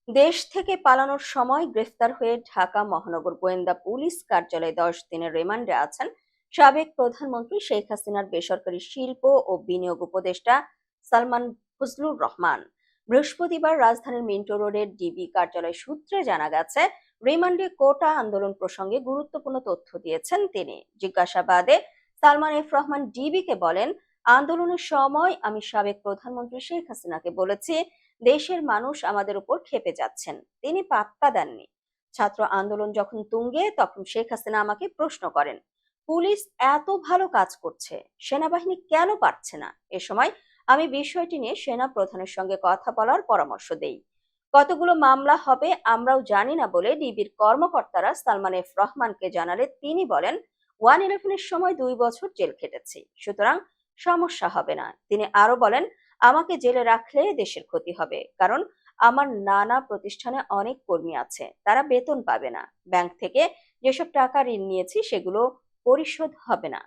দেশ থেকে পালানোর সময় গ্রেফতার হয়ে ঢাকা মহানগর গোয়েন্দা পুলিশ কার্যালয়ে 10 দিনের রিমান্ডে আছেন সাবেক প্রধানমন্ত্রী শেখ হাসিনার বেসরকারি শিল্প ও বিনিয়োগ উপদেষ্টা সালমান ফজলুর রহমান। বৃহস্পতিবার রাজধানীর মিন্টো রোডের ডিবি কার্যালয় সূত্রে জানা গেছে, রিমান্ডে কোটা আন্দোলন প্রসঙ্গে গুরুত্বপূর্ণ তথ্য দিয়েছেন তিনি। জিজ্ঞাসাবাদে সালমান এফ রহমান ডিবিকে বলেন, আন্দোলনের সময় আমি সাবেক প্রধানমন্ত্রী শেখ হাসিনাকে বলেছি, দেশের মানুষ আমাদের উপর ক্ষেপে যাচ্ছেন। তিনি পাত্তা দেননি। ছাত্র আন্দোলন যখন তুঙ্গে, তখন শেখ হাসিনা আমাকে প্রশ্ন করেন, পুলিশ এত ভালো কাজ করছে, সেনাবাহিনী কেন পারছে না? এ সময় আমি বিষয়টি নিয়ে সেনা প্রধানের সঙ্গে কথা বলার পরামর্শ দেই। কতগুলো মামলা হবে আমরাও জানি না বলে ডিবির কর্মকর্তারা সালমান এফ রহমানকে জানালে তিনি বলেন, 111-এর সময় 2 বছর জেল খেটেছি, সুতরাং সমস্যা হবে না। তিনি আরো বলেন, আমাকে জেলে রাখলে দেশের ক্ষতি হবে, কারণ আমার নানা প্রতিষ্ঠানে অনেক কর্মী আছে, তারা বেতন পাবে না। ব্যাংক থেকে যেসব টাকা ঋণ নিয়েছি সেগুলো পরিশোধ হবে না।